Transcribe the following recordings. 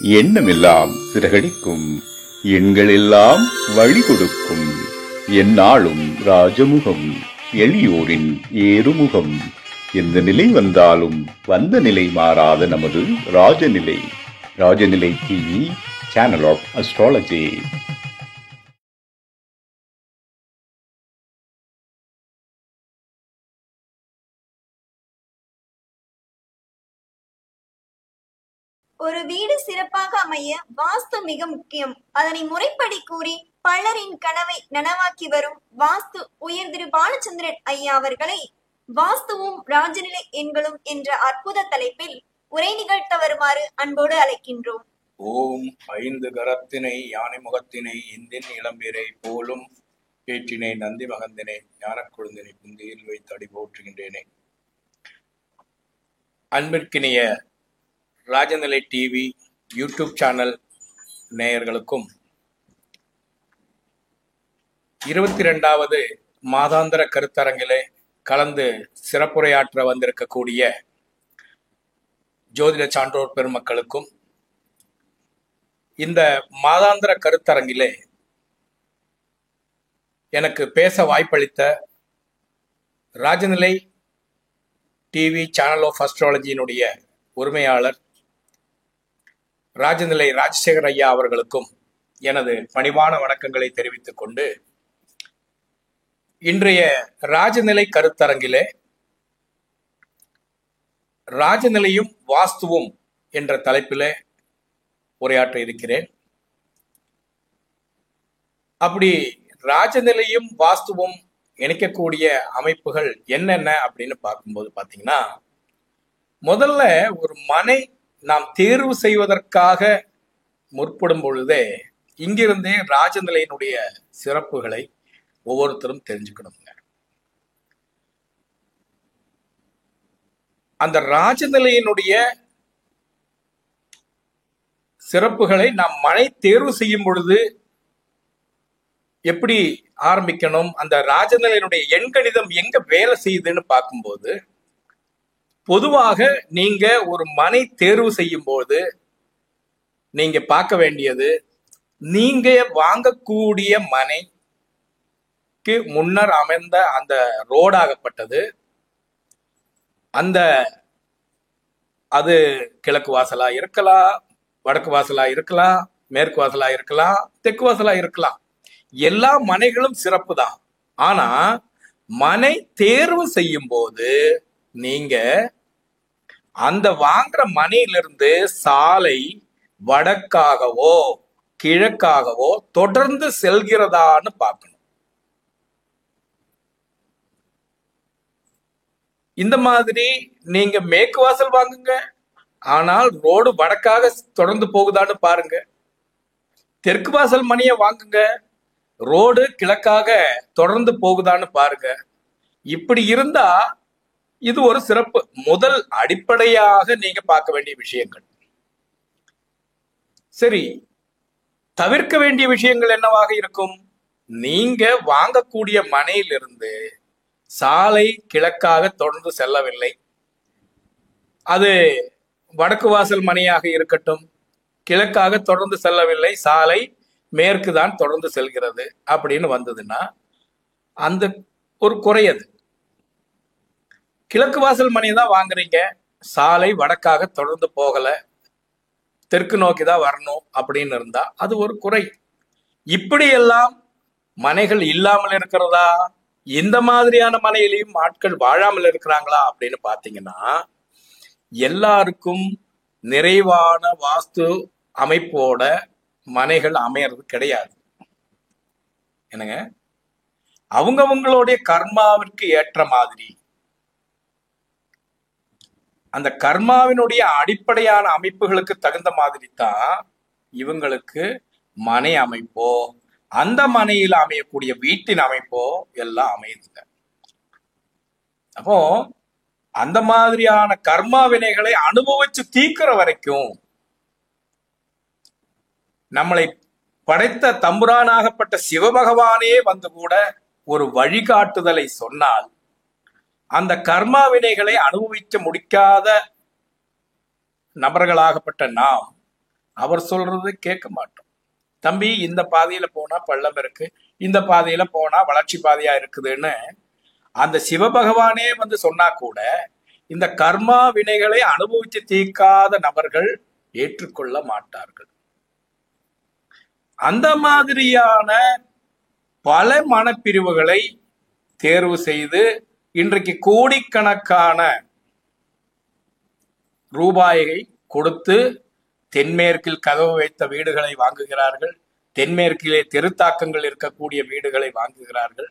எண்ணமெல்லாம் சிறகடிக்கும், எண்களெல்லாம் வழி கொடுக்கும், எந்நாளும் ராஜமுகம், எளியோரின் ஏறுமுகம். எந்த நிலை வந்தாலும் வந்த நிலை மாறாத நமது Rajanilai. Rajanilai TV, channel of astrology. ஒரு வீடு சிறப்பாக அமைய வாஸ்து மிக முக்கியம். அதனை முறைப்படி கூறி பலரின் கனவை நனவாக்கி வரும் வாஸ்து உயர் திரு பாலச்சந்திரன் ஐயா அவர்களை வாஸ்துவும் ராஜநிலை எண்களும் என்ற அற்புத தலைப்பில் உரை நிகழ்த்த வருமாறு அன்போடு அழைக்கின்றோம். ஓம் ஐந்து கரத்தினை யானை முகத்தினை இந்தின் இளம்பீரை போலும் பேற்றினை நந்தி மகந்தினை ஞான குழுந்தினை புந்தியில் வைத்து அடி போற்றுகின்றேனே. அன்பிற்கினிய ராஜநிலை டிவி யூடியூப் சேனல் நேயர்களுக்கும் 22வது மாதாந்திர கருத்தரங்கிலே கலந்து சிறப்புரையாற்ற வந்திருக்கக்கூடிய ஜோதிட சான்றோர் பெருமக்களுக்கும், இந்த மாதாந்திர கருத்தரங்கிலே எனக்கு பேச வாய்ப்பளித்த ராஜநிலை டிவி சேனல் ஆஃப் அஸ்ட்ராலஜியினுடைய உரிமையாளர் ராஜநிலை ராஜசேகர் ஐயா அவர்களுக்கும் எனது பணிவான வணக்கங்களை தெரிவித்துக் கொண்டு, இன்றைய ராஜநிலை கருத்தரங்கிலே ராஜநிலையும் வாஸ்துவும் என்ற தலைப்பிலே உரையாற்ற இருக்கிறேன். அப்படி ராஜநிலையும் வாஸ்துவும் இணைக்கக்கூடிய அமைப்புகள் என்னென்ன அப்படின்னு பார்க்கும்போது பார்த்தீங்கன்னா, முதல்ல ஒரு மனை நாம் தேர்வு செய்வதற்காக முற்படும் பொழுதே இங்கிருந்தே ராஜநிலையினுடைய சிறப்புகளை ஒவ்வொருத்தரும் தெரிஞ்சுக்கணுங்க. அந்த ராஜநிலையினுடைய சிறப்புகளை நாம் மனை தேர்வு செய்யும் பொழுது எப்படி ஆரம்பிக்கணும், அந்த ராஜநிலையினுடைய எண்கணிதம் எங்க வேலை செய்யுதுன்னு பார்க்கும்போது, பொதுவாக நீங்க ஒரு மனை தேர்வு செய்யும் போது நீங்க பார்க்க வேண்டியது, நீங்க வாங்கக்கூடிய மனைக்கு முன்னர் அமைந்த அந்த ரோடாகப்பட்டது, அது கிழக்கு வாசலா இருக்கலாம், வடக்கு வாசலா இருக்கலாம், மேற்கு வாசலா இருக்கலாம், தெற்கு வாசலா இருக்கலாம். எல்லா மனைகளும் சிறப்பு தான். ஆனா மனை தேர்வு செய்யும் போது நீங்க அந்த வாங்குற மனையிலிருந்து சாலை வடக்காகவோ கிழக்காகவோ தொடர்ந்து செல்கிறதான்னு பார்க்கணும். இந்த மாதிரி நீங்க மேற்கு வாசல் வாங்குங்க, ஆனால் ரோடு வடக்காக தொடர்ந்து போகுதான்னு பாருங்க. தெற்கு வாசல் மணியை வாங்குங்க, ரோடு கிழக்காக தொடர்ந்து போகுதான்னு பாருங்க. இப்படி இருந்தா இது ஒரு சிறப்பு. முதல் அடிப்படையாக நீங்க பார்க்க வேண்டிய விஷயங்கள். சரி, தவிர்க்க வேண்டிய விஷயங்கள் என்னவாக இருக்கும்? நீங்க வாங்கக்கூடிய மனையிலிருந்து சாலை கிழக்காக தொடர்ந்து செல்லவில்லை, அது வடக்கு வாசல் மனையாக இருக்கட்டும், கிழக்காக தொடர்ந்து செல்லவில்லை, சாலை மேற்கு தான் தொடர்ந்து செல்கிறது அப்படின்னு வந்ததுன்னா அந்த ஒரு குறையது. கிழக்கு வாசல் மனை தான் வாங்குறீங்க, சாலை வடக்காக தொடர்ந்து போகல, தெற்கு நோக்கி தான் வரணும் அப்படின்னு இருந்தா அது ஒரு குறை. இப்படியெல்லாம் மனைகள் இல்லாமல் இருக்கிறதா, இந்த மாதிரியான மனையிலையும் ஆட்கள் வாழாமல் இருக்கிறாங்களா அப்படின்னு பாத்தீங்கன்னா, எல்லாருக்கும் நிறைவான வாஸ்து அமைப்போட மனைகள் அமையறது கிடையாது. என்னங்க, அவங்கவங்களுடைய கர்மாவிற்கு ஏற்ற மாதிரி அந்த கர்மாவினுடைய அடிப்படையான அமைப்புகளுக்கு தகுந்த மாதிரி தான் இவங்களுக்கு மனை அமைப்போ அந்த மனையில் அமையக்கூடிய வீட்டின் அமைப்போ எல்லாம் அமையுதுங்க. அப்போ அந்த மாதிரியான கர்மா வினைகளை அனுபவிச்சு தீர்க்கிற வரைக்கும் நம்மளை படைத்த தம்புரானாகப்பட்ட சிவபகவானே வந்து கூட ஒரு வழிகாட்டுதலை சொன்னால் அந்த கர்மா வினைகளை அனுபவிக்க முடிக்காத நபர்களாகப்பட்ட நாம் அவர் சொல்றது கேட்க மாட்டோம். தம்பி, இந்த பாதையில போனா பள்ளம் இருக்கு, இந்த பாதையில போனா வளர்ச்சி பாதையா இருக்குதுன்னு அந்த சிவபகவானே வந்து சொன்னா கூட இந்த கர்மா வினைகளை அனுபவிச்சு தீர்க்காத நபர்கள் ஏற்றுக்கொள்ள மாட்டார்கள். அந்த மாதிரியான பல மனப்பிரிவுகளை தேர்வு செய்து இன்றைக்கு கோடிக்கணக்கான ரூபாயை கொடுத்து தென்மேற்கில் கதவு வைத்த வீடுகளை வாங்குகிறார்கள், தென்மேற்கிலே தெருத்தாக்கங்கள் இருக்கக்கூடிய வீடுகளை வாங்குகிறார்கள்.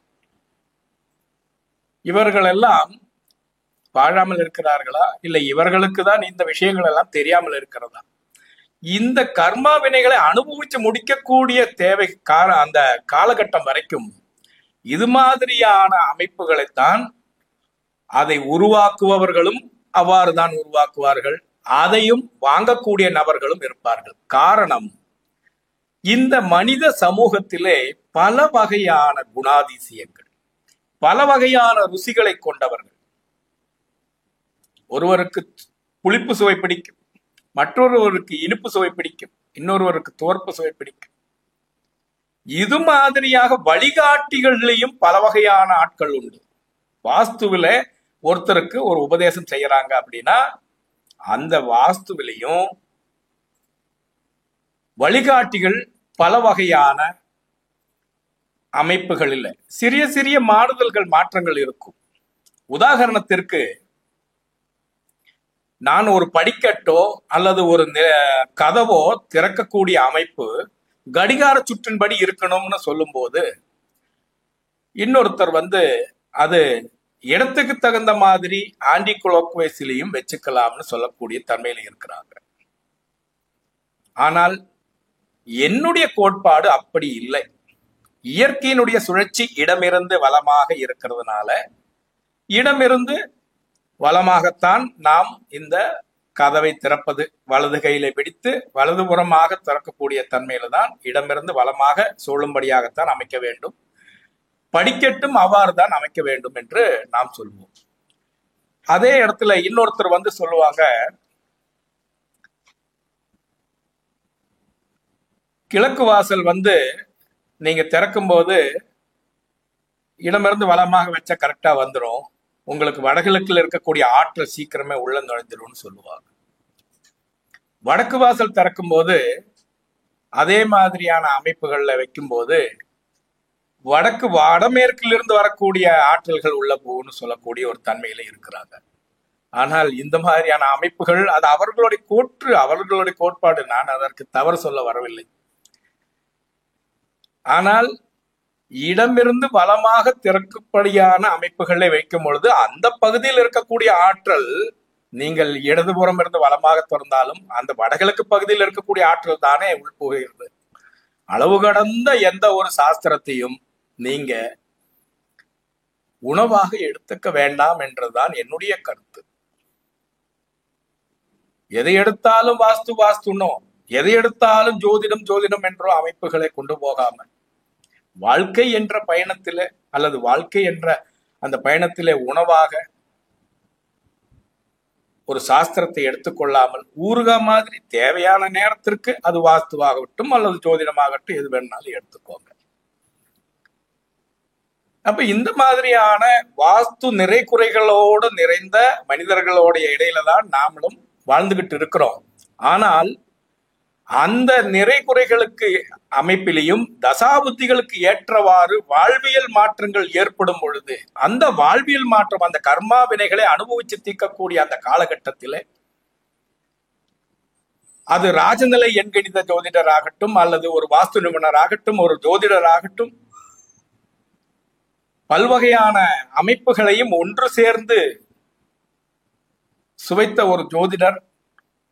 இவர்கள் எல்லாம் வாழாமல் இருக்கிறார்களா, இல்லை இவர்களுக்கு தான் இந்த விஷயங்கள் எல்லாம் தெரியாமல் இருக்கிறதா? இந்த கர்மா வினைகளை அனுபவிச்சு முடிக்கக்கூடிய தேவை அந்த காலகட்டம் வரைக்கும் இது மாதிரியான அமைப்புகளைத்தான் அதை உருவாக்குபவர்களும் அவ்வாறு தான் உருவாக்குவார்கள், அதையும் வாங்கக்கூடிய நபர்களும் இருப்பார்கள். காரணம், இந்த மனித சமூகத்திலே பல வகையான குணாதிசயங்கள், பல வகையான ருசிகளை கொண்டவர்கள். ஒருவருக்கு புளிப்பு சுவை பிடிக்கும், மற்றொருவருக்கு இனிப்பு சுவை பிடிக்கும், இன்னொருவருக்கு துவர்ப்பு சுவை பிடிக்கும். இது மாதிரியாக வழிகாட்டிகள்லையும் பல வகையான ஆட்கள் உண்டு. வாஸ்துவில ஒருத்தருக்கு ஒரு உபதேசம் செய்யறாங்க அப்படின்னா அந்த வாஸ்துவிலையும் வழிகாட்டிகள் பல வகையான அமைப்புகளில் சிறிய சிறிய மாறுதல்கள், மாற்றங்கள் இருக்கும். உதாரணத்திற்கு, நான் ஒரு படிக்கட்டோ அல்லது ஒரு கதவோ திறக்கக்கூடிய அமைப்பு கடிகார சுற்றின்படி இருக்கணும்னு சொல்லும் போது இன்னொருத்தர் வந்து அது இடத்துக்கு தகுந்த மாதிரி ஆன்டி குளோக்வைஸ்லயும் வச்சுக்கலாம்னு சொல்லக்கூடிய தன்மையில இருக்கிறாங்க. ஆனால் என்னுடைய கோட்பாடு அப்படி இல்லை. இயற்கையினுடைய சுழற்சி இடமிருந்து வலமாக இருக்கிறதுனால இடமிருந்து வலமாகத்தான் நாம் இந்த கதவை திறப்பது. வலது கையில பிடித்து வலதுபுறமாக திறக்கக்கூடிய தன்மையில தான் இடமிருந்து வலமாக சூழும்படியாகத்தான் அமைக்க வேண்டும். படிக்கட்டும் அவ்வாறு தான் அமைக்க வேண்டும் என்று நாம் சொல்வோம். அதே இடத்துல இன்னொருத்தர் வந்து சொல்லுவாங்க, கிழக்கு வாசல் வந்து நீங்க திறக்கும் போது இடமிருந்து வலமாக வச்சா கரெக்டா வந்துடும், உங்களுக்கு வடகிழக்கில் இருக்கக்கூடிய ஆற்றல் சீக்கிரமே உள்ள நுழைஞ்சிடும் சொல்லுவாங்க. வடக்கு வாசல் திறக்கும் போது அதே மாதிரியான அமைப்புகள்ல வைக்கும் போது வடமேற்கிலிருந்து வரக்கூடிய ஆற்றல்கள் உள்ள போகுன்னு சொல்லக்கூடிய ஒரு தன்மையில இருக்கிறாங்க. ஆனால் இந்த மாதிரியான அமைப்புகள் அது அவர்களுடைய கோட்பாடு, நான் அதற்கு தவறு சொல்ல வரவில்லை. ஆனால் இடமிருந்து வலமாக திறக்கப்படியான அமைப்புகளை வைக்கும் பொழுது அந்த பகுதியில் இருக்கக்கூடிய ஆற்றல், நீங்கள் இடதுபுறம் இருந்து வலமாக திறந்தாலும் அந்த வடகிழக்கு பகுதியில் இருக்கக்கூடிய ஆற்றல் தானே உள்புகிறது. அளவு கடந்த எந்த ஒரு சாஸ்திரத்தையும் நீங்க உணவாக எடுத்துக்க வேண்டாம் என்றுதான் என்னுடைய கருத்து. எதை எடுத்தாலும் வாஸ்துனோ, எதை எடுத்தாலும் ஜோதிடம் என்றோ அமைப்புகளை கொண்டு போகாம வாழ்க்கை என்ற பயணத்திலே அல்லது வாழ்க்கை என்ற அந்த பயணத்திலே உணவாக ஒரு சாஸ்திரத்தை எடுத்துக்கொள்ளாமல் ஊருகா மாதிரி தேவையான நேரத்திற்கு அது வாஸ்துவாகட்டும் அல்லது ஜோதிடமாகட்டும் எது வேணாலும் எடுத்துக்கோங்க. அப்ப இந்த மாதிரியான வாஸ்து நிறை குறைகளோடு நிறைந்த மனிதர்களுடைய இடையில தான் நாமளும் வாழ்ந்துகிட்டு இருக்கிறோம். ஆனால் அந்த நிறை குறைகளுக்கு அமைப்பிலையும் தசாபுத்திகளுக்கு ஏற்றவாறு வாழ்வியல் மாற்றங்கள் ஏற்படும் பொழுது அந்த வாழ்வியல் மாற்றம், அந்த கர்மா வினைகளை அனுபவிச்சு தீர்க்கக்கூடிய அந்த காலகட்டத்திலே அது ராஜநிலை எண்கணித ஜோதிடர் ஆகட்டும் அல்லது ஒரு வாஸ்து நிபுணர் ஆகட்டும், ஒரு ஜோதிடர் ஆகட்டும், பல்வகையான அமைப்புகளையும் ஒன்று சேர்ந்து சுவைத்த ஒரு ஜோதிடர்,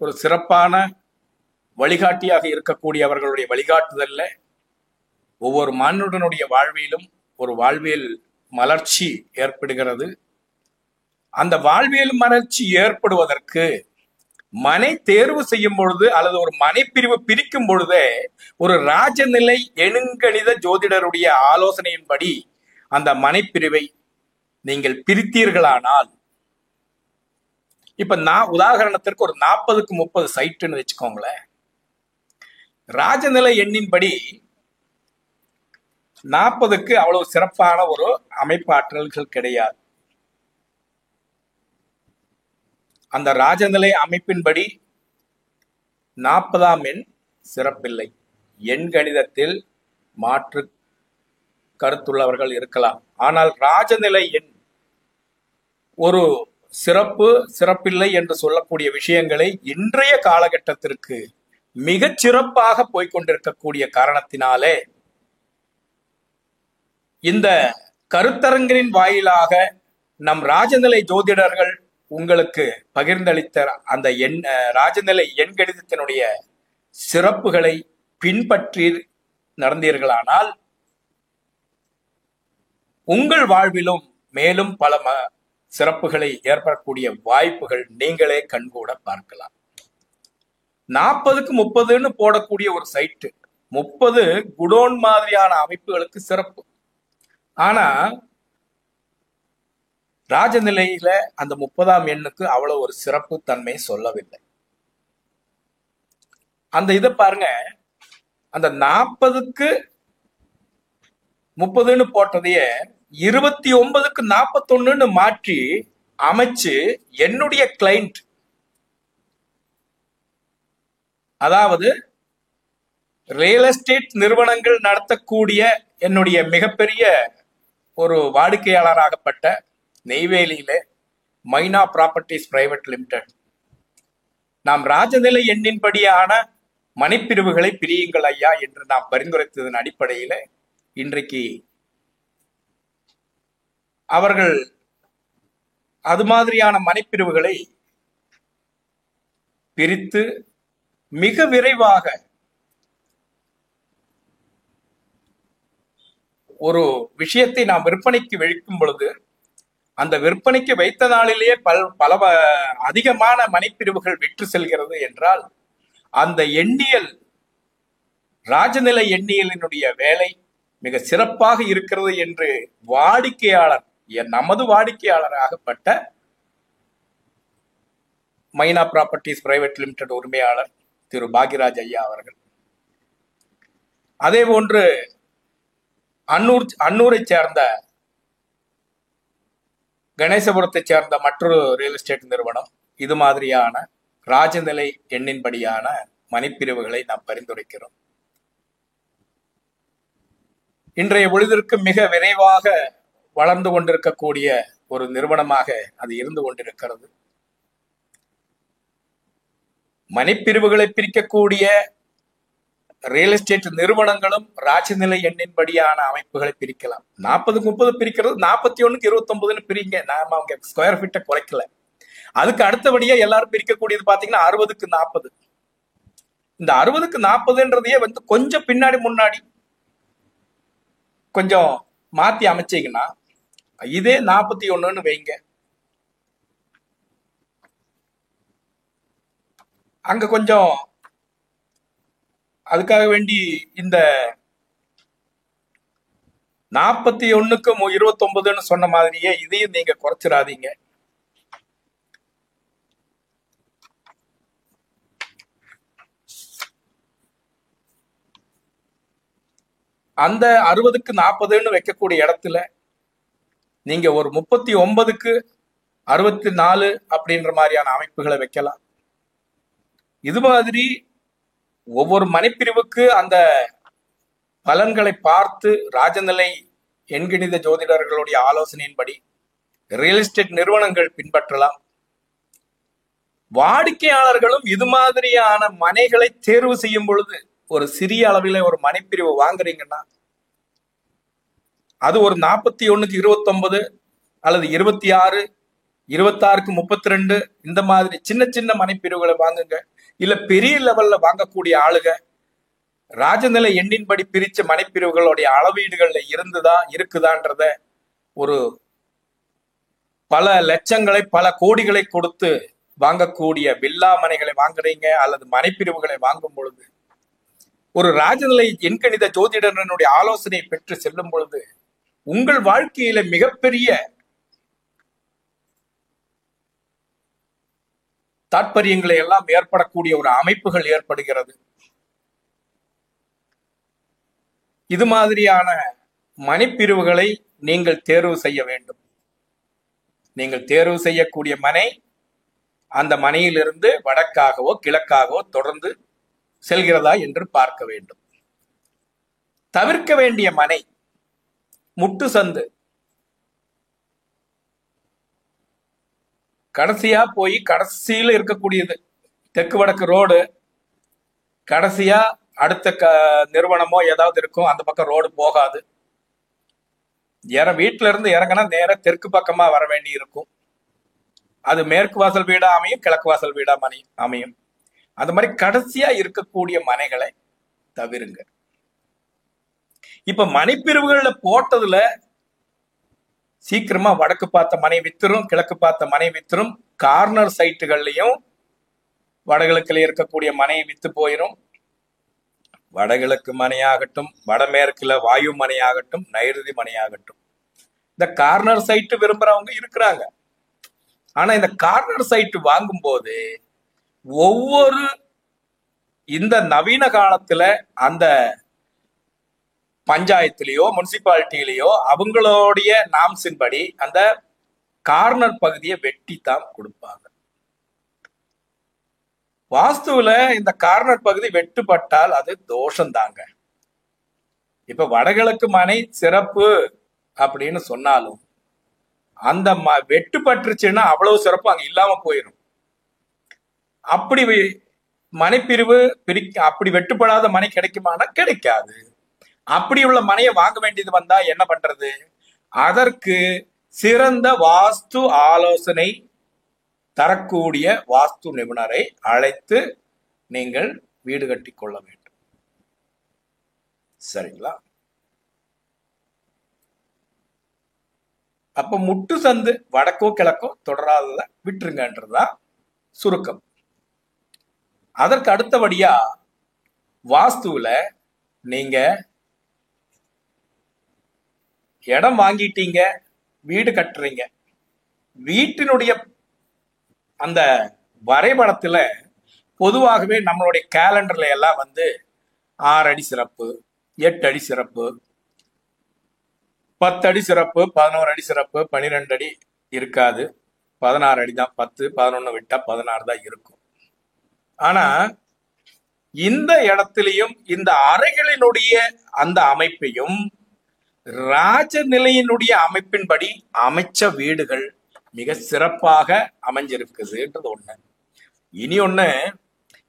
ஒரு சிறப்பான வழிகாட்டியாக இருக்கக்கூடிய அவர்களுடைய வழிகாட்டுதல்ல ஒவ்வொரு மானுடனுடைய வாழ்விலும் ஒரு வாழ்வியல் மலர்ச்சி ஏற்படுகிறது. அந்த வாழ்வியல் மலர்ச்சி ஏற்படுவதற்கு மனை தேர்வு செய்யும் பொழுது அல்லது ஒரு மனை பிரிவு பிரிக்கும் பொழுதே ஒரு ராஜநிலை எண்கணித ஜோதிடருடைய ஆலோசனையின்படி அந்த மனைப்பிரிவை நீங்கள் பிரித்தீர்களானால், இப்ப நான் உதாரணத்திற்கு ஒரு 40க்கு 30 சைட்டுன்னு வச்சுக்கோங்களேன். ராஜநிலை எண்ணின்படி 40க்கு அவ்வளவு சிறப்பான ஒரு அமைப்பாற்றல்கள் கிடையாது. அந்த ராஜநிலை அமைப்பின்படி 40ஆம் எண் சிறப்பில்லை. எண் கணிதத்தில் மாற்று கருத்துள்ளவர்கள் இருக்கலாம். ஆனால் ராஜநிலை எண் ஒரு சிறப்பில்லை என்று சொல்லக்கூடிய விஷயங்களை இன்றைய காலகட்டத்திற்கு மிகச் சிறப்பாக போய்கொண்டிருக்கக்கூடிய காரணத்தினாலே இந்த கருத்தரங்கின் வாயிலாக நம் ராஜநிலை ஜோதிடர்கள் உங்களுக்கு பகிர்ந்தளித்த அந்த ராஜநிலை எண் கணிதத்தினுடைய சிறப்புகளை பின்பற்றி நடந்தீர்களானால் உங்கள் வாழ்விலும் மேலும் பல சிறப்புகளை ஏற்படக்கூடிய வாய்ப்புகள் நீங்களே கண்கூட பார்க்கலாம். 40க்கு 30ன்னு போடக்கூடிய ஒரு சைட்டு 30 குடோன் மாதிரியான அமைப்புகளுக்கு சிறப்பு. ஆனா ராஜநிலையில அந்த 30ஆம் எண்ணுக்கு அவ்வளவு ஒரு சிறப்பு தன்மை சொல்லவில்லை. அந்த இதை பாருங்க, அந்த 40க்கு 30ன்னு போட்டதையே 29க்கு 41ன்னு மாற்றி அமைச்சு என்னுடைய கிளைண்ட், அதாவது ரியல் எஸ்டேட் நிறுவனங்கள் நடத்தக்கூடிய என்னுடைய மிகப்பெரிய ஒரு வாடிக்கையாளராகப்பட்ட நெய்வேலியில மைனா ப்ராப்பர்ட்டிஸ் பிரைவேட் லிமிடெட், நாம் ராஜநிலை எண்ணின்படியான மனைப்பிரிவுகளை பிரியுங்கள் ஐயா என்று நாம் பரிந்துரைத்ததன் அடிப்படையில இன்றைக்கு அவர்கள் அது மாதிரியான மனைப்பிரிவுகளை பிரித்து மிக விரைவாக ஒரு விஷயத்தை நாம் விற்பனைக்கு வைக்கும் பொழுது அந்த விற்பனைக்கு வைத்த நாளிலேயே பல அதிகமான மனைப்பிரிவுகள் விற்று செல்கிறது என்றால் அந்த எண்ணியல், ராஜநிலை எண்ணியலினுடைய வேலை மிக சிறப்பாக இருக்கிறது என்று வாடிக்கையாளர், நமது வாடிக்கையாளராகப்பட்ட மைனா ப்ராப்பர்ட்டிஸ் பிரைவேட் லிமிடெட் உரிமையாளர் திரு பாக்யராஜ் ஐயா அவர்கள், அதே போன்று அன்னூரை சேர்ந்த கணேசபுரத்தை சேர்ந்த மற்றொரு ரியல் எஸ்டேட் நிறுவனம் இது மாதிரியான ராஜநிலை எண்ணின்படியான மனைப்பிரிவுகளை நாம் பரிந்துரைக்கிறோம். இன்றைய பொழுதிற்கு மிக விரைவாக வளர்ந்து கொண்டிருக்கக்கூடிய ஒரு நிறுவனமாக அது இருந்து கொண்டிருக்கிறது. மனைப்பிரிவுகளை பிரிக்கக்கூடிய ரியல் எஸ்டேட் நிறுவனங்களும் ராஜநிலை எண்ணின்படியான அமைப்புகளை பிரிக்கலாம். 40க்கு 30 பிரிக்கிறது, 41க்கு 29ன்னு பிரிங்க. நாம அவங்க ஸ்கொயர் ஃபீட்டை குறைக்கல. அதுக்கு அடுத்தபடியா எல்லாரும் பிரிக்கக்கூடியது பாத்தீங்கன்னா 60க்கு 40. இந்த 60க்கு 40ன்றதையே கொஞ்சம் பின்னாடி முன்னாடி கொஞ்சம் மாத்தி அமைச்சீங்கன்னா இதே 41ன்னு வைங்க. அங்க கொஞ்சம் அதுக்காக வேண்டி இந்த 41க்கு 29ன்னு சொன்ன மாதிரியே இதையும் நீங்க குறைச்சிடாதீங்க. அந்த 60க்கு 40ன்னு வைக்கக்கூடிய இடத்துல நீங்க ஒரு 39க்கு 64 அப்படின்ற மாதிரியான அமைப்புகளை வைக்கலாம். இது மாதிரி ஒவ்வொரு மனைப்பிரிவுக்கு அந்த பலன்களை பார்த்து ராஜநிலை எண்கணித ஜோதிடர்களுடைய ஆலோசனையின்படி ரியல் எஸ்டேட் நிறுவனங்கள் பின்பற்றலாம். வாடிக்கையாளர்களும் இது மாதிரியான மனைகளை தேர்வு செய்யும் பொழுது ஒரு சிறிய அளவில் ஒரு மனைப்பிரிவு வாங்குறீங்கன்னா அது ஒரு 41க்கு 29 அல்லது 26, 26க்கு 32 இந்த மாதிரி சின்ன சின்ன மனைப்பிரிவுகளை வாங்குங்க. இல்ல பெரிய லெவல்ல வாங்கக்கூடிய ஆளுங்க ராஜநிலை எண்ணின்படி பிரிச்ச மனைப்பிரிவுகளுடைய அளவீடுகள்ல இருக்குதான்றத ஒரு பல லட்சங்களை பல கோடிகளை கொடுத்து வாங்கக்கூடிய வில்லா மனைகளை வாங்குறீங்க அல்லது மனைப்பிரிவுகளை வாங்கும் பொழுது ஒரு ராஜநிலை எண்கணித ஜோதிடனுடைய ஆலோசனை பெற்று செல்லும் பொழுது உங்கள் வாழ்க்கையில மிகப்பெரிய தாற்பயங்களை எல்லாம் ஏற்படக்கூடிய ஒரு அமைப்புகள் ஏற்படுகிறது. இது மாதிரியான மனைப்பிரிவுகளை நீங்கள் தேர்வு செய்ய வேண்டும். நீங்கள் தேர்வு செய்யக்கூடிய மனை அந்த மனையிலிருந்து வடக்காகவோ கிழக்காகவோ தொடர்ந்து செல்கிறதா என்று பார்க்க வேண்டும். தவிர்க்க வேண்டிய மனை முட்டு சந்து. கடைசியா போய் கடைசியில இருக்கக்கூடியது தெற்கு வடக்கு ரோடு, கடைசியா அடுத்த நிறுவனமோ ஏதாவது இருக்கும், அந்த பக்கம் ரோடு போகாது. வீட்டுல இருந்து இறங்கினா நேர தெற்கு பக்கமா வர வேண்டி இருக்கும். அது மேற்கு வாசல் வீடா அமையும், கிழக்கு வாசல் வீடா அமையும். அந்த மாதிரி கடைசியா இருக்கக்கூடிய மனைகளை தவிருங்க. இப்ப மனைப்பிரிவுகள்ல போட்டதுல சீக்கிரமா வடக்கு பார்த்த மனை வித்துரும், கிழக்கு பார்த்த மனை வித்துரும். கார்னர் சைட்டுகள்லயும் வடகிழக்குல இருக்கக்கூடிய மனை வித்து போயிரும். வடகிழக்கு மனையாகட்டும், வடமேற்குல வாயு மனையாகட்டும், நைருதி மனையாகட்டும், இந்த கார்னர் சைட்டு விரும்புறவங்க இருக்கிறாங்க. ஆனா இந்த கார்னர் சைட்டு வாங்கும் போது ஒவ்வொரு இந்த நவீன காலத்துல அந்த பஞ்சாயத்திலேயோ முனிசிபாலிட்டியிலேயோ அவங்களுடைய நாம்ஸின் படி அந்த கார்னர் பகுதியை வெட்டித்தான் கொடுப்பாங்க. வாஸ்துவில இந்த கார்னர் பகுதி வெட்டுப்பட்டால் அது தோஷம் தாங்க. இப்ப வடகிழக்கு மனை சிறப்பு அப்படின்னு சொன்னாலும் அந்த வெட்டுப்பட்டுருச்சுன்னா அவ்வளவு சிறப்பு அங்க இல்லாம போயிடும். அப்படி மனைப்பிரிவு அப்படி வெட்டுப்படாத மனை கிடைக்குமானா கிடைக்காது. அப்படி உள்ள மனையை வாங்க வேண்டியது வந்தா என்ன பண்றது? அதற்கு சிறந்த வாஸ்து ஆலோசனை தரக்கூடிய வாஸ்து நிபுணரை அழைத்து நீங்கள் வீடு கட்டி கொள்ள வேண்டும். சரிங்களா? அப்ப முட்டு சந்து வடக்கோ கிழக்கோ தொடராதத விட்டுருங்கன்றதா சுருக்கம். அதற்கு அடுத்தபடியா வாஸ்துல நீங்க இடம் வாங்கிட்டீங்க, வீடு கட்டுறீங்க. வீட்டினுடைய அந்த வரைபடத்துல பொதுவாகவே நம்மளுடைய கேலண்டர்ல எல்லாம் 6 அடி சிறப்பு, 8 அடி சிறப்பு, 10 அடி சிறப்பு, 11 அடி சிறப்பு, 12 அடி இருக்காது, 16 அடி தான். 10, 11 விட்டா 16 தான் இருக்கும். ஆனா இந்த இடத்திலையும் இந்த அறைகளினுடைய அந்த அமைப்பையும் ராஜநிலையினுடைய அமைப்பின்படி அமைச்ச வீடுகள் மிக சிறப்பாக அமைஞ்சிருக்குதுன்றது ஒண்ணு. இனி ஒண்ணு,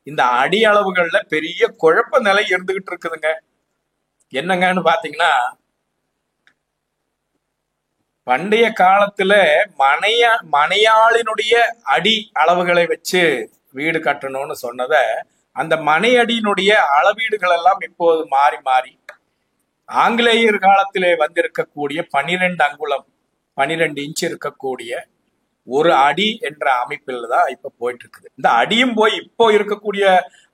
இந்த அடி அளவுகள்ல பெரிய குழப்ப நிலை இருந்துகிட்டு இருக்குதுங்க. என்னங்கன்னு பாத்தீங்கன்னா, பண்டைய காலத்துல மனையாளினுடைய அடி அளவுகளை வச்சு வீடு கட்டணும்னு சொன்னத அந்த மனை அடியினுடைய அளவீடுகள் எல்லாம் இப்போது மாறி மாறி ஆங்கிலேயர் காலத்திலே வந்திருக்கக்கூடிய 12 அங்குலம் 12 இன்ச் இருக்கக்கூடிய ஒரு அடி என்ற அமைப்பில் தான் இப்ப போயிட்டு இருக்குது. இந்த அடியும் போய் இப்போ இருக்கக்கூடிய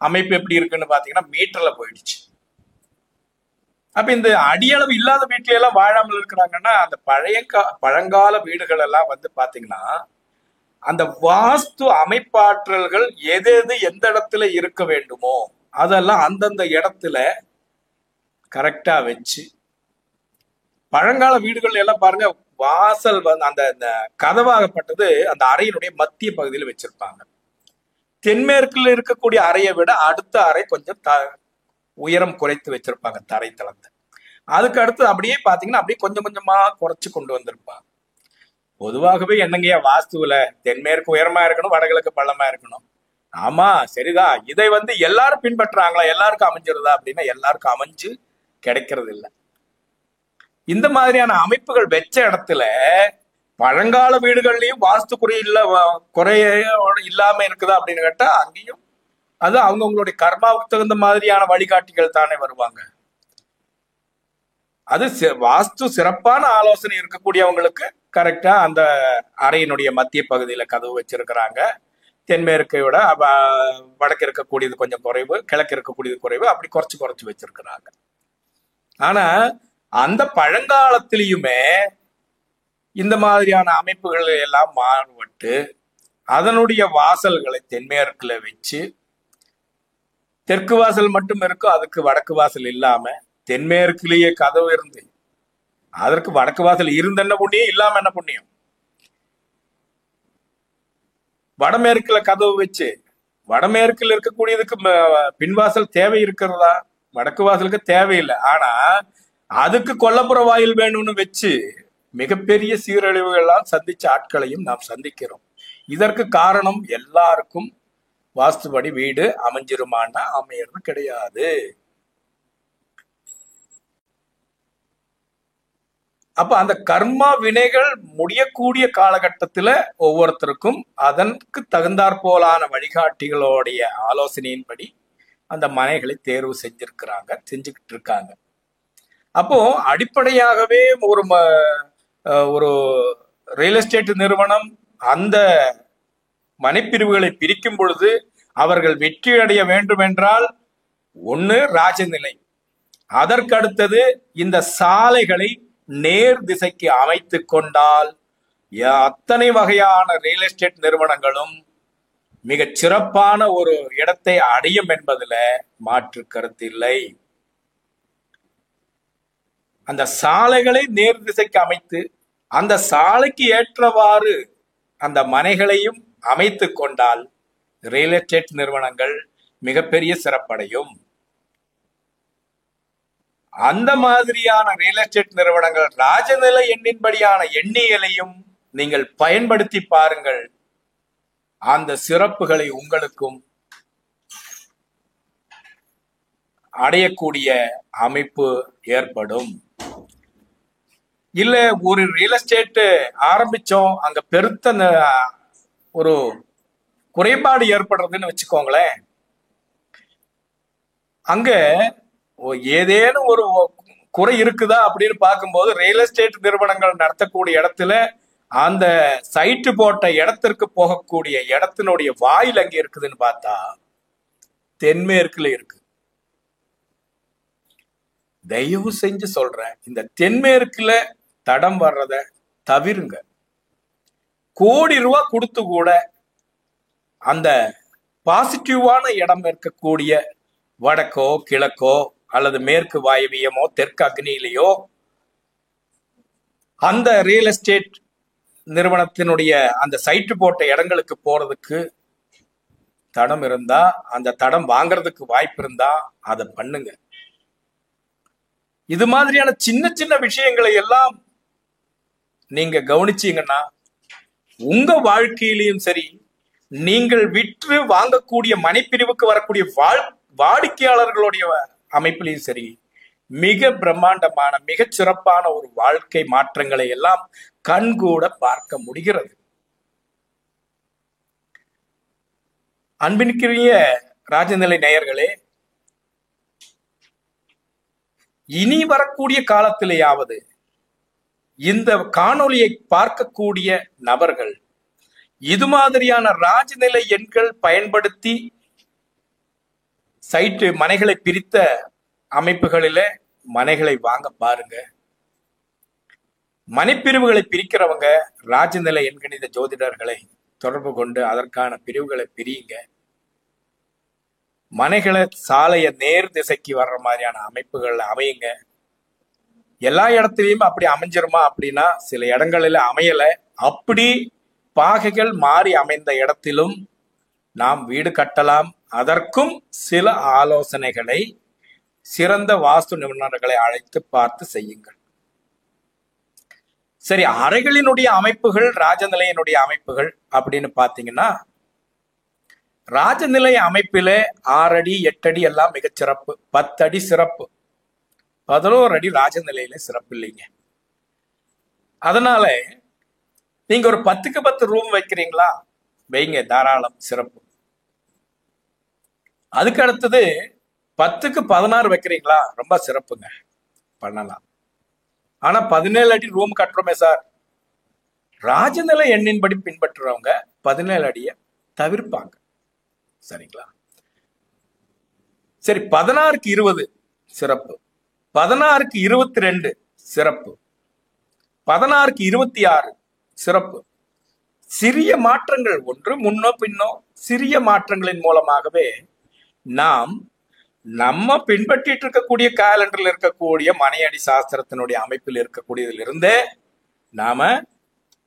அமைப்பு எப்படி இருக்குன்னு பாத்தீங்கன்னா மீட்டர்ல போயிடுச்சு. அப்ப இந்த அடியளவு இல்லாத வீட்டுல எல்லாம் வாழாமல் இருக்கிறாங்கன்னா அந்த பழங்கால வீடுகள் எல்லாம் பாத்தீங்கன்னா அந்த வாஸ்து அமைப்பாற்றல்கள் எது எந்த இடத்துல இருக்க வேண்டுமோ அதெல்லாம் அந்தந்த இடத்துல கரெக்டா வச்சு, பழங்கால வீடுகள் எல்லாம் பாருங்க, வாசல் அந்த கதவாகப்பட்டது அந்த அறையினுடைய மத்திய பகுதியில் வச்சிருப்பாங்க. தென்மேற்குல இருக்கக்கூடிய அறையை விட அடுத்த அறை கொஞ்சம் உயரம் குறைத்து வச்சிருப்பாங்க தரைத்தளத்தை. அதுக்கு அடுத்து அப்படியே பாத்தீங்கன்னா அப்படியே கொஞ்சம் கொஞ்சமா குறைச்சு கொண்டு வந்திருப்பாங்க. பொதுவாகவே என்னங்கய்யா வாஸ்துவில தென்மேற்கு உயரமா இருக்கணும், வடகிழக்கு பள்ளமா இருக்கணும். ஆமா சரிதான். இதை எல்லாரும் பின்பற்றுறாங்களா, எல்லாருக்கும் அமைஞ்சிருதா அப்படின்னா எல்லாருக்கும் அமைஞ்சு கிடைக்கிறது இல்லை. இந்த மாதிரியான அமைப்புகள் வச்ச இடத்துல பழங்கால வீடுகள்லயும் வாஸ்து குறைய இல்லாம இருக்குதா அப்படின்னு கேட்டா அங்கேயும் அது அவங்கவுங்களுடைய கர்மாவுக்கு தகுந்த மாதிரியான வழிகாட்டிகள் தானே வருவாங்க. அது வாஸ்து சிறப்பான ஆலோசனை இருக்கக்கூடியவங்களுக்கு கரெக்டா அந்த அறையினுடைய மத்திய பகுதியில கதவு வச்சிருக்கிறாங்க. தென்மேற்கை விட வடக்கு இருக்கக்கூடியது கொஞ்சம் குறைவு, கிழக்கு இருக்கக்கூடியது குறைவு, அப்படி குறைச்சு வச்சிருக்கிறாங்க. ஆனா அந்த பழங்காலத்திலையுமே இந்த மாதிரியான அமைப்புகள் எல்லாம் மாறுபட்டு அதனுடைய வாசல்களை தென்மேற்குல வச்சு, தெற்கு வாசல் மட்டும் இருக்கும், அதுக்கு வடக்கு வாசல் இல்லாம தென்மேற்குலயே கதவு இருந்து அதற்கு வடக்கு வாசல் இருந்த என்ன புண்ணியம், இல்லாம என்ன புண்ணியம்? வடமேற்குல கதவு வச்சு வடமேற்குல இருக்கக்கூடியதுக்கு பின்வாசல் தேவை இருக்கிறதா? வடக்கு வாசலுக்கு தேவையில்லை. ஆனா அதுக்கு கொல்லப்புற வாயில் வேணும்னு வச்சு மிகப்பெரிய சீரழிவுகள்லாம் சந்திச்ச ஆட்களையும் நாம் சந்திக்கிறோம். இதற்கு காரணம் எல்லாருக்கும் வாஸ்துபடி வீடு அமைஞ்சிருமான்னா அமையறது கிடையாது. அப்ப அந்த கர்மா வினைகள் முடியக்கூடிய காலகட்டத்துல ஒவ்வொருத்தருக்கும் அதற்கு தகுந்தாற்போலான வழிகாட்டிகளுடைய ஆலோசனையின்படி அந்த மனைகளை தேர்வு செஞ்சுக்கிட்டு இருக்காங்க. அப்போ அடிப்படையாகவே ஒரு ரியல் எஸ்டேட் நிறுவனம் அந்த மனைப்பிரிவுகளை பிரிக்கும் பொழுது அவர்கள் வெற்றி அடைய வேண்டும் என்றால் ஒண்ணு ராஜநிலை, அதற்கு அடுத்தது இந்த சாலைகளை நேர் திசைக்கு அமைத்து கொண்டால் அத்தனை வகையான ரியல் எஸ்டேட் நிறுவனங்களும் மிகச் சிறப்பான ஒரு இடத்தை அடையும் என்பதுல மாற்று கருத்து இல்லை. அந்த சாலைகளை நேர் திசைக்கு அமைத்து அந்த சாலைக்கு ஏற்றவாறு அந்த மனைகளையும் அமைத்து கொண்டால் ரியல் எஸ்டேட் நிறுவனங்கள் மிகப்பெரிய சிறப்படையும். அந்த மாதிரியான ரியல் எஸ்டேட் நிறுவனங்கள் ராஜநிலை எண்ணின்படியான எண்ணியலையும் நீங்கள் பயன்படுத்தி பாருங்கள். அந்த சிறப்புகளை உங்களுக்கும் அடையக்கூடிய அமைப்பு ஏற்படும். இல்ல ஒரு ரியல் எஸ்டேட் ஆரம்பிச்சோம், அங்க பெருத்த ஒரு குறைபாடு ஏற்படுறதுன்னு வச்சுக்கோங்களேன். அங்க ஏதேனும் ஒரு குறை இருக்குதா அப்படின்னு பார்க்கும்போது ரியல் எஸ்டேட் நிறுவனங்கள் நடத்தக்கூடிய இடத்துல அந்த சைட்டு போட்ட இடத்திற்கு போகக்கூடிய இடத்தினுடைய வாயில் அங்க இருக்குதுன்னு பார்த்தா தென்மேற்குல இருக்கு. தயவு செஞ்சு சொல்றேன், இந்த தென்மேற்குல தடம் வர்றத தவிருங்க. கோடி ரூபாய் கொடுத்து கூட அந்த பாசிட்டிவான இடம் இருக்கக்கூடிய வடக்கோ கிழக்கோ அல்லது மேற்கு வாயவியமோ தெற்கு அக்னியிலேயோ அந்த ரியல் எஸ்டேட் நிறுவனத்தினுடைய அந்த சைட்டு போட்ட இடங்களுக்கு போறதுக்கு தடம் இருந்தா, அந்த தடம் வாங்கறதுக்கு வாய்ப்பு இருந்தா அதை பண்ணுங்க. இது மாதிரியான சின்ன சின்ன விஷயங்களை எல்லாம் நீங்க கவனிச்சீங்கன்னா உங்க வாழ்க்கையிலையும் சரி, நீங்கள் விற்று வாங்கக்கூடிய மனைப்பிரிவுக்கு வரக்கூடிய வாடிக்கையாளர்களுடைய அமைப்பிலையும் சரி, மிக பிரம்மாண்டமான மிகச் சிறப்பான ஒரு வாழ்க்கை மாற்றங்களை எல்லாம் கண்கூட பார்க்க முடிகிறது. அன்பிற்குரிய ராஜநிலை நேயர்களே, இனி வரக்கூடிய காலத்திலேயாவது இந்த காணொளியை பார்க்கக்கூடிய நபர்கள் இது மாதிரியான ராஜநிலை எண்கள் பயன்படுத்தி சைட்டு மனைகளை பிரித்த அமைப்புகளில மனைகளை வாங்க பாருங்க. மனைப்பிரிவுகளை பிரிக்கிறவங்க ராஜநிலை எண்கணித ஜோதிடர்களை தொடர்பு கொண்டு அதற்கான பிரிவுகளை பிரியுங்க. மனைகளை சாலைய நேர் திசைக்கு வர்ற மாதிரியான அமைப்புகள்ல அமையுங்க. எல்லா இடத்துலயும் அப்படி அமைஞ்சிருமா அப்படின்னா சில இடங்களில அமையல. அப்படி பாகைகள் மாறி அமைந்த இடத்திலும் நாம் வீடு கட்டலாம். அதற்கும் சில ஆலோசனைகளை சிறந்த வாஸ்து நிபுணர்களை அழைத்து பார்த்து செய்யுங்கள். சரி, அறைகளினுடைய அமைப்புகள் ராஜநிலையினுடைய அமைப்புகள் அப்படின்னு பாத்தீங்கன்னா, ராஜநிலை அமைப்பில 6 அடி 8 அடி எல்லாம் மிகச் சிறப்பு, 10 அடி சிறப்பு, 11 அடி ராஜநிலையில சிறப்பு இல்லைங்க. அதனால நீங்க ஒரு 10க்கு 10 ரூம் வைக்கிறீங்களா, வைங்க, தாராளம், சிறப்பு. அதுக்கு அடுத்தது 10க்கு 16 வைக்கிறீங்களா, ரொம்ப சிறப்புங்க, பண்ணலாம். ஆனா 17 அடி ரூம் கட்டுறோமே சார், ராஜநிலை எண்ணின்படி பின்பற்றுறவங்க 17 அடிய தவிர்ப்பாங்க. சரிங்களா? சரி, 16க்கு 20 சிறப்பு, 16க்கு 22 சிறப்பு, 16க்கு 26 சிறப்பு. சிறிய மாற்றங்கள், ஒன்று முன்னோ பின்னோ சிறிய மாற்றங்களின் மூலமாகவே நாம் நம்ம பின்பற்றிட்டு இருக்கக்கூடிய கேலண்டர்ல இருக்கக்கூடிய மனையடி சாஸ்திரத்தினுடைய அமைப்பில் இருக்கக்கூடியதுல இருந்தே நாம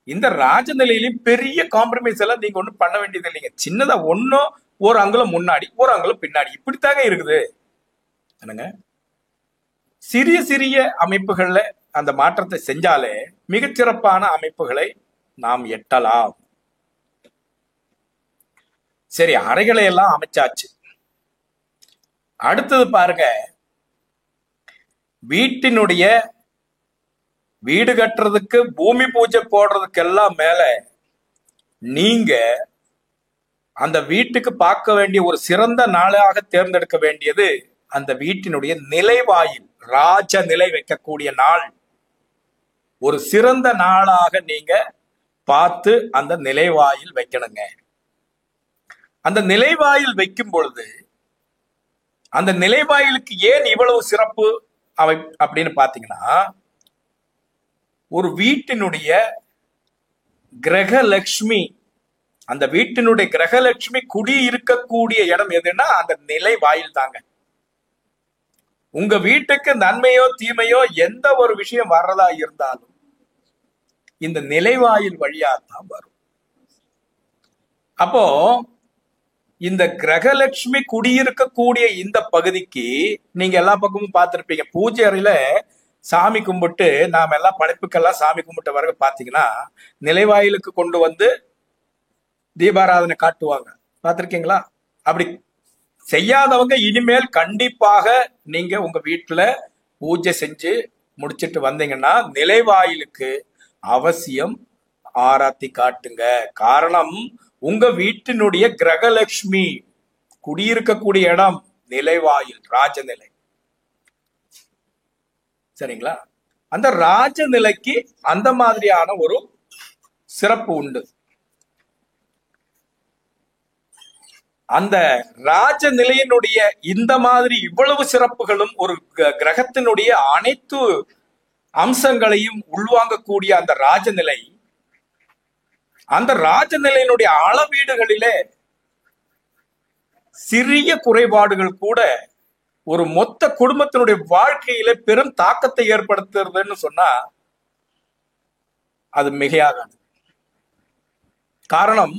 இந்த ராஜநிலையிலும் பெரிய காம்ப்ரமைஸ் எல்லாம் நீங்க ஒண்ணும் பண்ண வேண்டியது இல்லைங்க. சின்னதா ஒன்னும் ஒரு அங்குலம் முன்னாடி ஒரு அங்குலம் பின்னாடி இப்படித்தாங்க இருக்குது என்னங்க. சிறிய சிறிய அமைப்புகள்ல அந்த மாற்றத்தை செஞ்சாலே மிகச்சிறப்பான அமைப்புகளை நாம் எட்டலாம். சரி, அறைகளை எல்லாம் அமைச்சாச்சு. அடுத்தது பாருங்க, வீடு கட்டுறதுக்கு பூமி பூஜை போடுறதுக்கெல்லாம் மேல நீங்க அந்த வீட்டுக்கு பார்க்க வேண்டிய ஒரு சிறந்த நாளாக தேர்ந்தெடுக்க வேண்டியது அந்த வீட்டினுடைய நிலைவாயில். ராஜ நிலை வைக்கக்கூடிய நாள் ஒரு சிறந்த நாளாக நீங்க பார்த்து அந்த நிலைவாயில் வைக்கணுங்க. அந்த நிலைவாயில் வைக்கும் பொழுது அந்த நிலைவாயிலுக்கு ஏன் இவ்வளவு சிறப்பு அப்படின்னு பாத்தீங்கன்னா, ஒரு வீட்டினுடைய கிரகலட்சுமி, அந்த வீட்டினுடைய கிரகலட்சுமி குடி இருக்கக்கூடிய இடம் எதுன்னா அந்த நிலைவாயில் தாங்க. உங்க வீட்டுக்கு நன்மையோ தீமையோ எந்த ஒரு விஷயம் வர்றதா இருந்தாலும் இந்த நிலைவாயில் வழியாத்தான் வரும். அப்போ இந்த கிரகலட்சுமி குடியிருக்கக்கூடிய இந்த பகுதிக்கு நீங்க எல்லா பக்கமும் பார்த்திருப்பீங்க. பூஜை அறையில சாமி கும்பிட்டு நாம எல்லாம் படைப்புக்கெல்லாம் சாமி கும்பிட்ட வரைக பாத்தீங்கன்னா நிலைவாயிலுக்கு கொண்டு வந்து தீபாராதனை காட்டுவாங்க. பார்த்திருக்கீங்களா? அப்படி செய்யாதவங்க இனிமேல் கண்டிப்பாக நீங்க உங்க வீட்டுல பூஜை செஞ்சு முடிச்சிட்டு வந்தீங்கன்னா நிலைவாயிலுக்கு அவசியம் ஆராத்தி காட்டுங்க. காரணம், உங்க வீட்டினுடைய கிரகலட்சுமி குடியிருக்கக்கூடிய இடம் நிலைவாயில், ராஜநிலை. சரிங்களா? அந்த ராஜநிலைக்கு அந்த மாதிரியான ஒரு சிறப்பு உண்டு. அந்த ராஜநிலையினுடைய இந்த மாதிரி இவ்வளவு சிறப்புகளும் ஒரு கிரகத்தினுடைய அனைத்து அம்சங்களையும் உள்வாங்கக்கூடிய அந்த ராஜநிலை, அந்த ராஜநிலையினுடைய அளவீடுகளிலே சிறிய குறைபாடுகள் கூட ஒரு மொத்த குடும்பத்தினுடைய வாழ்க்கையில பெரும் தாக்கத்தை ஏற்படுத்துறதுன்னு சொன்னா அது மிகையாகாது. காரணம்,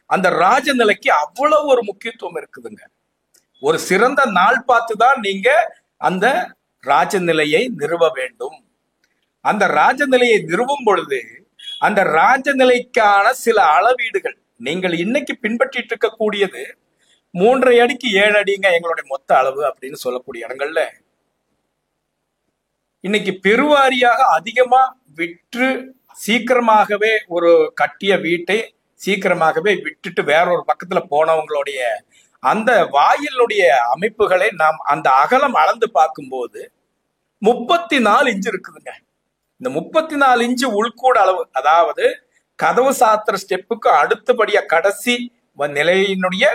அந்த ராஜநிலைக்கு அவ்வளவு ஒரு முக்கியத்துவம் இருக்குதுங்க. ஒரு சிறந்த நாள் பார்த்துதான் நீங்க அந்த ராஜநிலையை நிறுவ வேண்டும். அந்த ராஜநிலையை நிறுவும் பொழுது அந்த ராஜநிலைக்கான சில அளவீடுகள் நீங்கள் இன்னைக்கு பின்பற்றிட்டு இருக்கக்கூடியது 3.5 அடிக்கு 7 அடிங்க எங்களுடைய மொத்த அளவு அப்படின்னு சொல்லக்கூடிய இடங்கள்ல இன்னைக்கு பெருவாரியாக அதிகமா விற்று சீக்கிரமாகவே ஒரு கட்டிய வீட்டை சீக்கிரமாகவே விட்டுட்டு வேற ஒரு பக்கத்துல போனவங்களுடைய அந்த வாயிலுடைய அமைப்புகளை நாம் அந்த அகலம் அளந்து பார்க்கும்போது 34 இன்ச்சு இருக்குதுங்க. இந்த 34 இன்ச்சு உள்கூட அளவு, அதாவது கதவு சாத்திர ஸ்டெப்புக்கு அடுத்தபடியா கடைசி நிலையினுடைய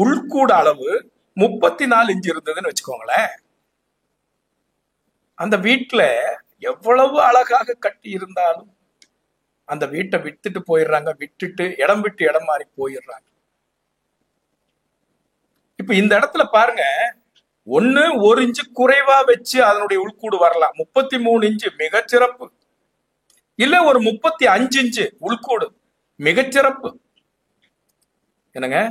உள்கூட அளவு 34 இன்ச்சு இருந்ததுன்னு வச்சுக்கோங்களேன். அந்த வீட்டுல எவ்வளவு அழகாக கட்டி இருந்தாலும் அந்த வீட்டை விட்டுட்டு போயிடுறாங்க, விட்டுட்டு இடம் விட்டு இடம் மாறி போயிடுறாங்க. இப்ப இந்த இடத்துல பாருங்க, 1 இன்ச்சு குறைவா வச்சு அதனுடைய உள்கூடு வரலாம். 33 இன்ச்சு மிகச்சிறப்பு, இல்ல ஒரு 35 இன்ச்சு உள்கூடு மிகச்சிறப்பு என்னங்க.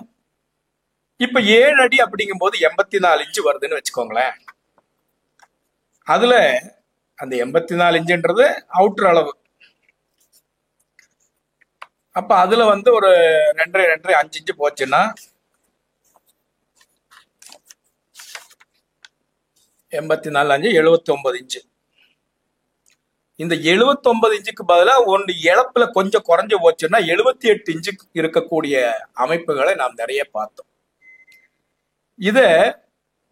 இப்ப 7 அடி அப்படிங்கும் போது 84 இன்ச்சு வருதுன்னு வச்சுக்கோங்களேன். அதுல அந்த 84 இன்ச்சுன்றது அவுட்டர் அளவு. அப்ப அதுல ஒரு 2.5 5 இன்ச்சு போச்சுன்னா 84 5 79 இன்ச்சு. இந்த 79 இன்ச்சுக்கு பதிலா ஒன்று இழப்புல கொஞ்சம் குறைஞ்சு போச்சுன்னா 78 இன்ச்சு இருக்கக்கூடிய அமைப்புகளை நாம் நிறைய பார்த்தோம். இத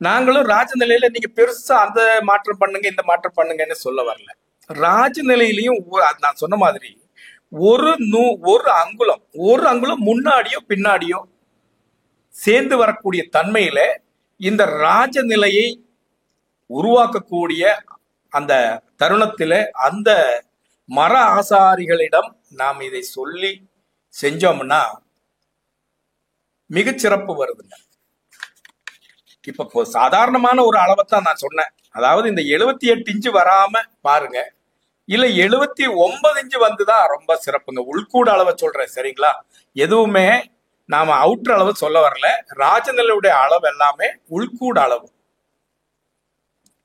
நாங்களும் ராஜநிலையில நீங்க பெருசா அந்த மாற்றம் பண்ணுங்க இந்த மாற்றம் பண்ணுங்கன்னு சொல்ல வரல. ராஜநிலையிலையும் நான் சொன்ன மாதிரி ஒரு அங்குலம் முன்னாடியோ பின்னாடியோ சேர்ந்து வரக்கூடிய தன்மையில இந்த ராஜநிலையை உருவாக்கக்கூடிய அந்த தருணத்தில அந்த மர ஆசாரிகளிடம் நாம் இதை சொல்லி செஞ்சோம்னா மிகச்சிறப்பு வருதுங்க. இப்ப சாதாரணமான ஒரு அளவை தான் நான் சொன்னேன். அதாவது இந்த 78 இன்ச்சு வராம பாருங்க, இல்ல 79 இன்ச்சு வந்துதான் ரொம்ப சிறப்புங்க. உள்கூட அளவை சொல்றேன், சரிங்களா? எதுவுமே நாம அவுட்டர் அளவு சொல்ல வரல. ராஜநிலையுடைய அளவு எல்லாமே உள்கூட அளவு.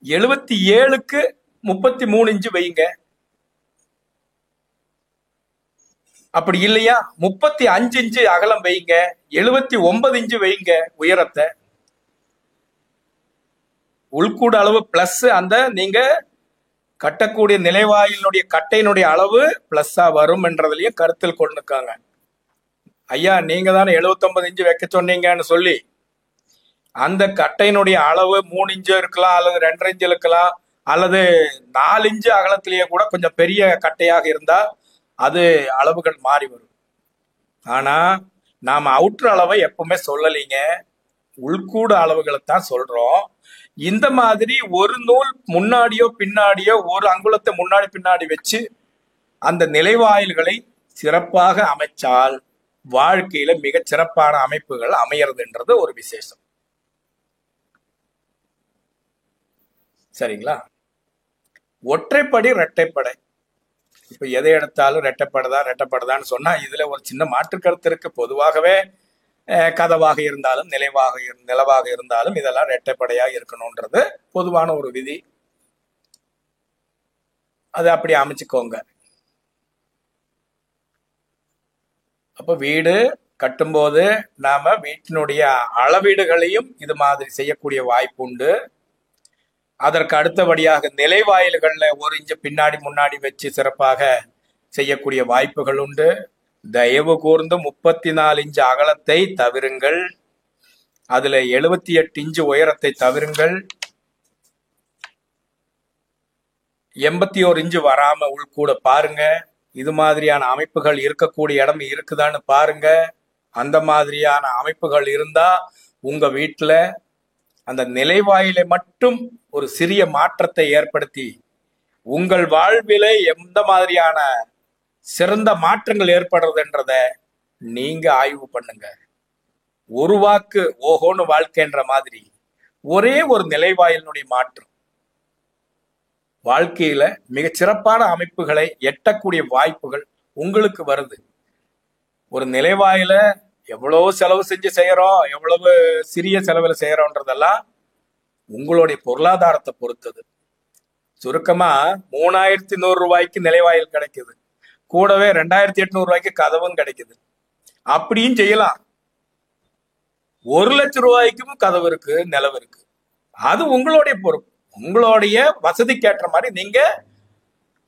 77க்கு 33 இன்ச்சு வைங்க. அப்படி இல்லையா 35 இன்ச்சு அகலம் வைங்க. 79 இன்ச்சு வைங்க உயரத்தை. உள்கூட அளவு பிளஸ் அந்த நீங்க கட்டக்கூடிய நிலைவாயிலுடைய கட்டையினுடைய அளவு பிளஸ்ஸா வரும் என்றதுலயும் கருத்தில் கொண்டுக்காங்க. ஐயா நீங்க தானே 79 இன்ச்சு வைக்க சொன்னீங்கன்னு சொல்லி அந்த கட்டையினுடைய அளவு 3 இன்ச்சு இருக்கலாம், அல்லது 2.5 இன்ச்சு இருக்கலாம், அல்லது 4 இன்ச்சு அகலத்திலேயே கூட கொஞ்சம் பெரிய கட்டையாக இருந்தா அது அளவுகள் மாறி வரும். ஆனா நாம அவுட்டர் அளவை எப்பவுமே சொல்லலீங்க, உள்கூட அளவுகளை தான் சொல்றோம். இந்த மாதிரி ஒரு நூல் முன்னாடியோ பின்னாடியோ ஒரு அங்குலத்தை முன்னாடி பின்னாடி வச்சு அந்த நிலைவாயில்களை சிறப்பாக அமைச்சால் வாழ்க்கையில மிகச் சிறப்பான அமைப்புகள் அமையறதுன்றது ஒரு விசேஷம். சரிங்களா? ஒற்றைப்படை இரட்டைப்படை, இப்ப எதை எடுத்தாலும் ரெட்டைப்படுதான்னு சொன்னா இதுல ஒரு சின்ன மாற்று கருத்து இருக்கு. பொதுவாகவே கதவாக இருந்தாலும் நிலவாக இருந்தாலும் இதெல்லாம் ரெட்டைப்படையா இருக்கணும்ன்றது பொதுவான ஒரு விதி. அது அப்படி அமைச்சுக்கோங்க. அப்ப வீடு கட்டும்போது நாம வீட்டினுடைய அளவீடுகளையும் இது மாதிரி செய்யக்கூடிய வாய்ப்பு உண்டு. அதற்கு அடுத்தபடியாக நிலைவாயில்கள்ல 1 இன்ச்சு பின்னாடி முன்னாடி வச்சு சிறப்பாக செய்யக்கூடிய வாய்ப்புகள் உண்டு. தயவு கூர்ந்து 34 இன்ச்சு அகலத்தை தவிருங்கள். அதுல 78 இன்ச்சு உயரத்தை தவிருங்கள். 81 இன்ச்சு வராம உள்கூட பாருங்க. இது மாதிரியான அமைப்புகள் இருக்கக்கூடிய இடம் இருக்குதான்னு பாருங்க. அந்த மாதிரியான அமைப்புகள் இருந்தா உங்க வீட்டுல அந்த நிலைவாயிலை மட்டும் ஒரு சிறிய மாற்றத்தை ஏற்படுத்தி உங்கள் வாழ்வில எந்த மாதிரியான சிறந்த மாற்றங்கள் ஏற்படுறதுன்றத நீங்க ஆய்வு பண்ணுங்க. ஒரு வாக்கு ஓஹோன்னு வாழ்க்கைன்ற மாதிரி ஒரே ஒரு நிலைவாயிலுடைய மாற்றம் வாழ்க்கையில மிகச் சிறப்பான அமைப்புகளை எட்டக்கூடிய வாய்ப்புகள் உங்களுக்கு வருது. ஒரு நிலைவாயில எவ்வளவு செலவு செஞ்சு செய்யறோம், எவ்வளவு சிறிய செலவுல செய்யறோன்றதெல்லாம் உங்களுடைய பொருளாதாரத்தை பொறுத்தது. சுருக்கமா 3100 ரூபாய்க்கு நிலைவாயில் கிடைக்குது, கூடவே 2800 ரூபாய்க்கு கதவும் கிடைக்குது. அப்படியும் செய்யலாம். 1 லட்சம் ரூபாய்க்கும் கதவு இருக்கு, நிலவு இருக்கு. அது உங்களுடைய பொறுப்பு. உங்களுடைய வசதிக்கேற்ற மாதிரி நீங்க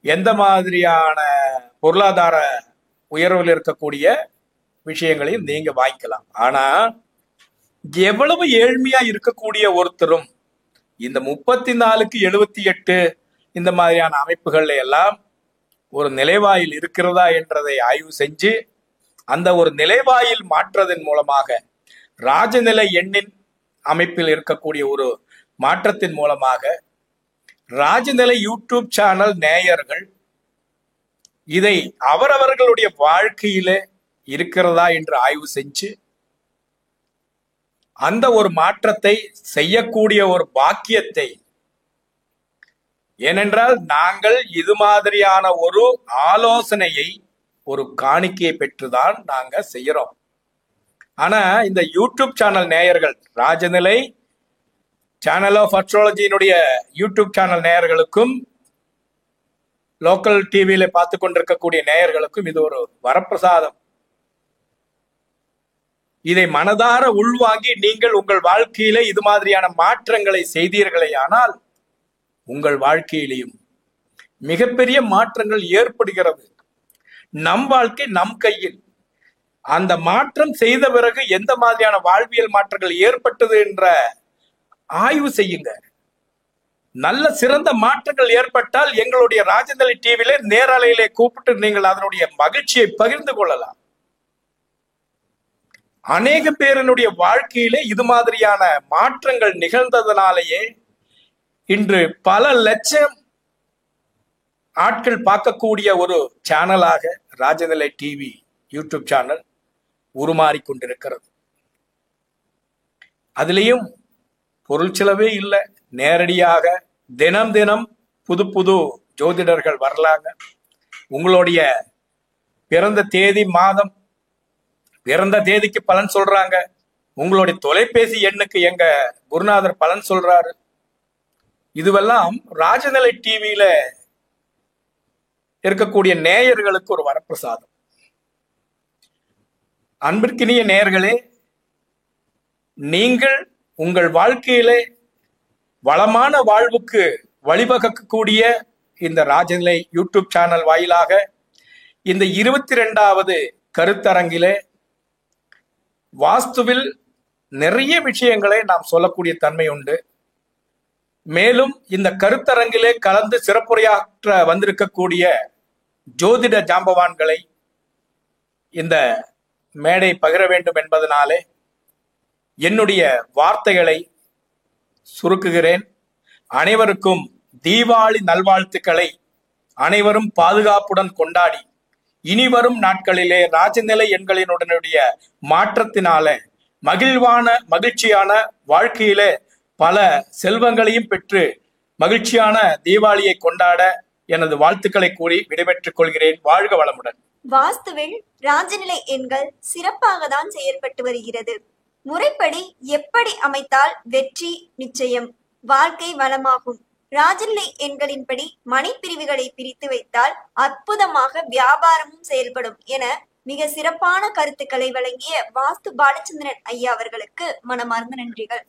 எந்த மாதிரியான பொருளாதார உயர்வில் இருக்கக்கூடிய விஷயங்களையும் நீங்க வாங்கிக்கலாம். ஆனா எவ்வளவு ஏழ்மையா இருக்கக்கூடிய ஒருத்தரும் இந்த 34க்கு 78 இந்த மாதிரியான அமைப்புகள்ல எல்லாம் ஒரு நிலைவாயில் இருக்கிறதா என்றதை ஆய்வு செஞ்சு அந்த ஒரு நிலைவாயில் மாற்றதன் மூலமாக ராஜநிலை எண்ணின் அமைப்பில் இருக்கக்கூடிய ஒரு மாற்றத்தின் மூலமாக ராஜநிலை யூடியூப் சேனல் நேயர்கள் இதை அவரவர்களுடைய வாழ்க்கையில இருக்கிறதா என்று ஆய்வு செஞ்சு அந்த ஒரு மாற்றத்தை செய்யக்கூடிய ஒரு பாக்கியத்தை, ஏனென்றால் நாங்கள் இது மாதிரியான ஒரு ஆலோசனையை ஒரு காணிக்கையை பெற்றுதான் நாங்க செய்யறோம். ஆனா இந்த யூடியூப் சேனல் நேயர்கள், Rajanilai channel of அஸ்ட்ராலஜியினுடைய YouTube channel நேயர்களுக்கும் லோக்கல் டிவியில பார்த்து கொண்டிருக்கக்கூடிய நேயர்களுக்கும் இது ஒரு வரப்பிரசாதம். இதை மனதார உள்வாங்கி நீங்கள் உங்கள் வாழ்க்கையில இது மாதிரியான மாற்றங்களை செய்தீர்களே ஆனால் உங்கள் வாழ்க்கையிலையும் மிகப்பெரிய மாற்றங்கள் ஏற்படுகிறது. நம் வாழ்க்கை நம் கையில். அந்த மாற்றம் செய்த பிறகு எந்த மாதிரியான வாழ்வியல் மாற்றங்கள் ஏற்பட்டது என்ற ஆய்வு செய்யுங்க. நல்ல சிறந்த மாற்றங்கள் ஏற்பட்டால் எங்களுடைய ராஜநிலை டிவியில நேரலையிலே கூப்பிட்டு நீங்கள் அதனுடைய மகிழ்ச்சியை பகிர்ந்து கொள்ளலாம். அநேக பேரினுடைய வாழ்க்கையிலே இது மாதிரியான மாற்றங்கள் நிகழ்ந்ததனாலேயே இன்று பல லட்சம் ஆட்கள் பார்க்கக்கூடிய ஒரு சேனலாக ராஜநிலை டிவி யூடியூப் சேனல் உருமாறிக்கொண்டிருக்கிறது. அதுலேயும் பொருள் செலவே இல்லை. நேரடியாக தினம் தினம் புது புது ஜோதிடர்கள் வரலாங்க. உங்களுடைய பிறந்த தேதி, மாதம், பிறந்த தேதிக்கு பலன் சொல்றாங்க. உங்களுடைய தொலைபேசி எண்ணுக்கு எங்க குருநாதர் பலன் சொல்றாரு. இதுவெல்லாம் ராஜநிலை டிவியில இருக்கக்கூடிய நேயர்களுக்கு ஒரு வரப்பிரசாதம். அன்பிற்கினிய நேயர்களே, நீங்கள் உங்கள் வாழ்க்கையிலே வளமான வாழ்வுக்கு வழிவகுக்கக்கூடிய இந்த ராஜநிலை யூடியூப் சேனல் வாயிலாக இந்த 22வது கருத்தரங்கிலே வாஸ்துவில் நிறைய விஷயங்களை நாம் சொல்லக்கூடிய தன்மை உண்டு. மேலும் இந்த கருத்தரங்கிலே கலந்து சிறப்புரையாற்ற வந்திருக்கக்கூடிய ஜோதிட ஜாம்பவான்களை இந்த மேடை பகிர வேண்டும் என்பதனாலே என்னுடைய வார்த்தைகளை சுருக்குகிறேன். அனைவருக்கும் தீபாவளி நல்வாழ்த்துக்களை அனைவரும் பாதுகாப்புடன் கொண்டாடி இனிவரும் நாட்களிலே ராஜநிலை எண்களினுடைய மாற்றத்தினால மகிழ்ச்சியான வாழ்க்கையிலே பல செல்வங்களையும் பெற்று மகிழ்ச்சியான தீபாவளியை கொண்டாட எனது வாழ்த்துக்களை கூறி விடைபெற்றுக் கொள்கிறேன். வாழ்க வளமுடன். வாஸ்துவில் ராஜநிலை எண்கள் சிறப்பாக தான் செயல்பட்டு வருகிறது. முறைப்படி எப்படி அமைத்தால் வெற்றி நிச்சயம், வாழ்க்கை வளமாகும். ராஜநிலை எண்களின்படி மணிப்பிரிவுகளை பிரித்து வைத்தால் அற்புதமாக வியாபாரமும் செயல்படும் என மிக சிறப்பான கருத்துக்களை வழங்கிய வாஸ்து பாலச்சந்திரன் ஐயா அவர்களுக்கு மனமார்ந்த நன்றிகள்.